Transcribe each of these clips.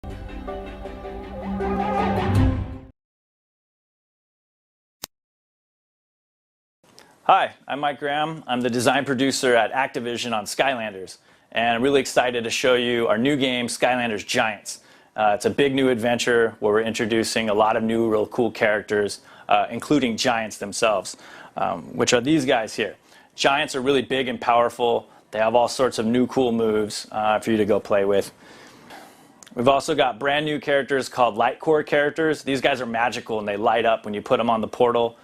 Hi, I'm Mike Graham. I'm the design producer at Activision on Skylanders, and I'm really excited to show you our new game, Skylanders Giants. It's a big new adventure where we're introducing a lot of new, real cool characters, including giants themselves, which are these guys here. Giants are really big and powerful. They have all sorts of new, cool moves for you to go play with. We've also got brand new characters called Light Core characters. These guys are magical and they light up when you put them on the portal.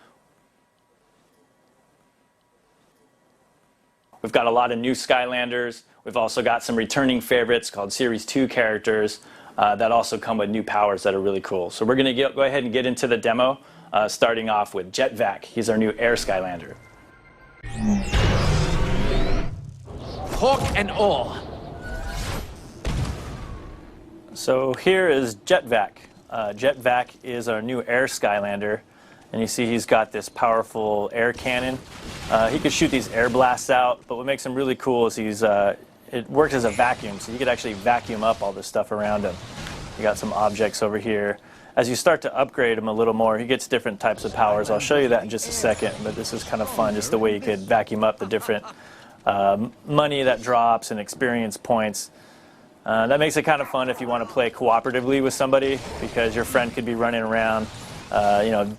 We've got a lot of new Skylanders. We've also got some returning favorites called Series 2 characters that also come with new powers that are really cool. So we're going to go ahead and get into the demo, starting off with Jet Vac. He's our new Air Skylander. Hawk and all. So here is Jet Vac. Jet Vac is our new Air Skylander. And you see he's got this powerful air cannon. He could shoot these air blasts out, but what makes him really cool is it works as a vacuum, so you could actually vacuum up all this stuff around him. You got some objects over here. As you start to upgrade him a little more, he gets different types of powers. I'll show you that in just a second, but this is kind of fun, just the way you could vacuum up the different money that drops and experience points. That makes it kind of fun if you want to play cooperatively with somebody, because your friend could be running around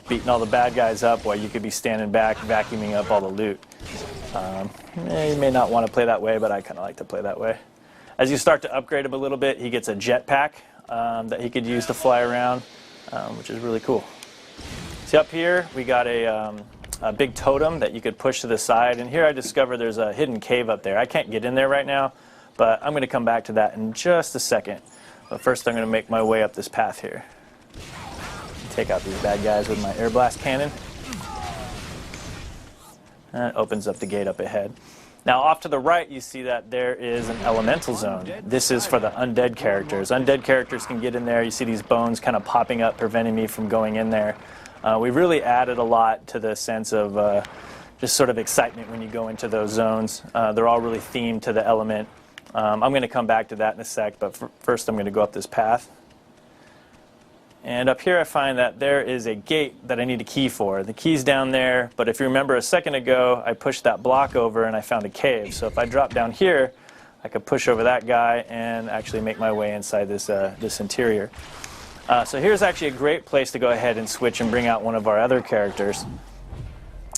beating all the bad guys up while you could be standing back vacuuming up all the loot. You may not want to play that way, but I kind of like to play that way. As you start to upgrade him a little bit, he gets a jetpack that he could use to fly around, which is really cool. See up here, we got a big totem that you could push to the side, and here I discovered there's a hidden cave up there. I can't get in there right now, but I'm going to come back to that in just a second. But first I'm going to make my way up this path here. Take out these bad guys with my air blast cannon. And it opens up the gate up ahead. Now off to the right you see that there is an elemental zone. This is for the undead characters. Undead characters can get in there. You see these bones kind of popping up, preventing me from going in there. We've really added a lot to the sense of just sort of excitement when you go into those zones. They're all really themed to the element. I'm going to come back to that in a sec, but first I'm going to go up this path. And up here I find that there is a gate that I need a key for. The key's down there, but if you remember a second ago, I pushed that block over and I found a cave. So if I drop down here, I could push over that guy and actually make my way inside this interior. So here's actually a great place to go ahead and switch and bring out one of our other characters.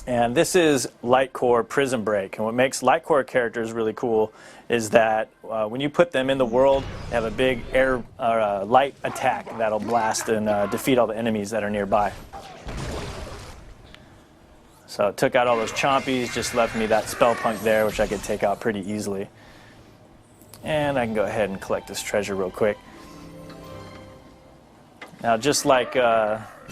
And this is Light Core Prism Break. And what makes Light Core characters really cool is that when you put them in the world, they have a big air light attack that'll blast and defeat all the enemies that are nearby. So it took out all those chompies, just left me that spell punk there, which I could take out pretty easily. And I can go ahead and collect this treasure real quick. Now, just like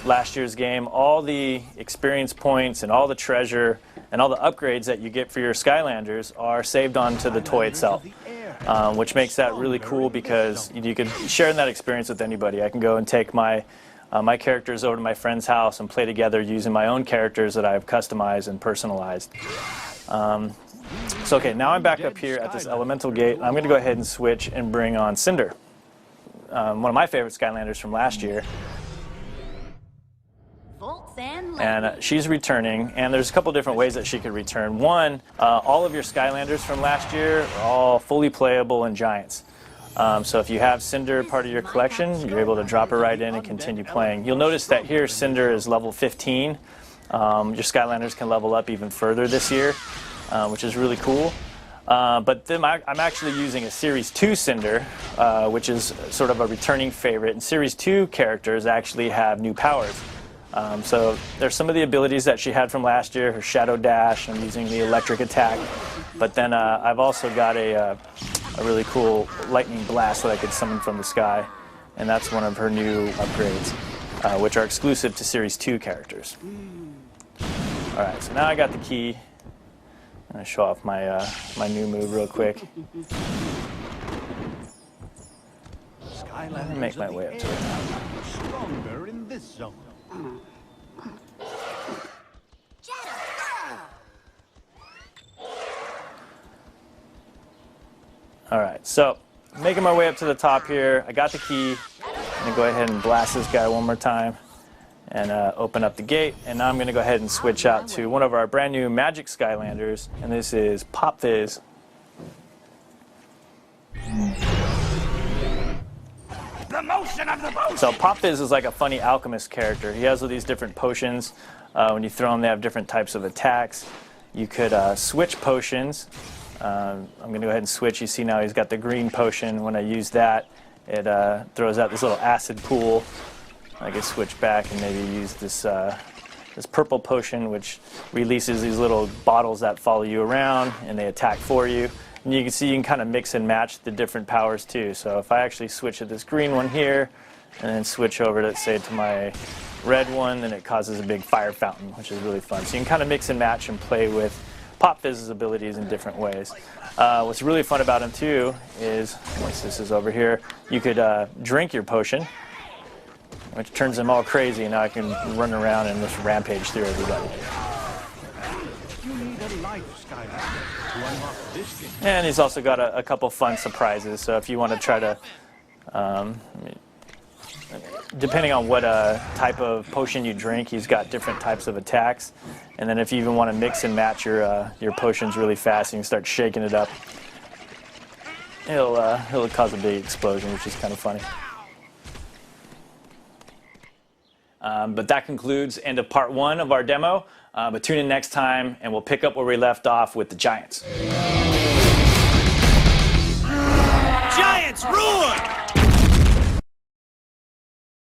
last year's game, all the experience points and all the treasure and all the upgrades that you get for your Skylanders are saved onto the toy itself, which makes that really cool because you can share that experience with anybody. I can go and take my characters over to my friend's house and play together using my own characters that I've customized and personalized. So okay, now I'm back up here at this elemental gate. I'm going to go ahead and switch and bring on Cinder, one of my favorite Skylanders from last year. And she's returning, and there's a couple different ways that she could return. One, all of your Skylanders from last year are all fully playable in Giants. So if you have Cinder part of your collection, you're able to drop her right in and continue playing. You'll notice that here Cinder is level 15. Your Skylanders can level up even further this year, which is really cool. But then I'm actually using a Series 2 Cinder, which is sort of a returning favorite. And Series 2 characters actually have new powers. So there's some of the abilities that she had from last year, her Shadow Dash, I'm using the electric attack. But then I've also got a really cool lightning blast that I could summon from the sky. And that's one of her new upgrades, which are exclusive to Series 2 characters. Alright, so now I got the key. I'm going to show off my, my new move real quick. Let me make my way up to the top. Stronger in this zone. Alright, so making my way up to the top here. I got the key. going to go ahead and blast this guy one more time and open up the gate. And now I'm going to go ahead and switch out to one of our brand new Magic Skylanders, and this is Pop Fizz. The motion of the boat! So Pop Fizz is like a funny alchemist character. He has all these different potions. When you throw them, they have different types of attacks. You could switch potions. I'm going to go ahead and switch. You see now he's got the green potion. When I use that, it throws out this little acid pool. I can switch back and maybe use this this purple potion, which releases these little bottles that follow you around, and they attack for you. And you can see you can kind of mix and match the different powers too. So if I actually switch to this green one here, and then switch over, let's say, to my red one, then it causes a big fire fountain, which is really fun. So you can kind of mix and match and play with Pop Fizz's abilities in different ways. What's really fun about him too is, once this is over here, you could drink your potion, which turns him all crazy, and now I can run around and just rampage through everybody. You need a life, Skylander, to unlock this game. And he's also got a couple fun surprises, so if you want to try to, depending on what type of potion you drink, he's got different types of attacks. And then if you even want to mix and match your potions really fast, you can start shaking it up. It'll cause a big explosion, which is kind of funny. But that concludes end of part 1 of our demo. But tune in next time, and we'll pick up where we left off with the Giants. Giants, roar!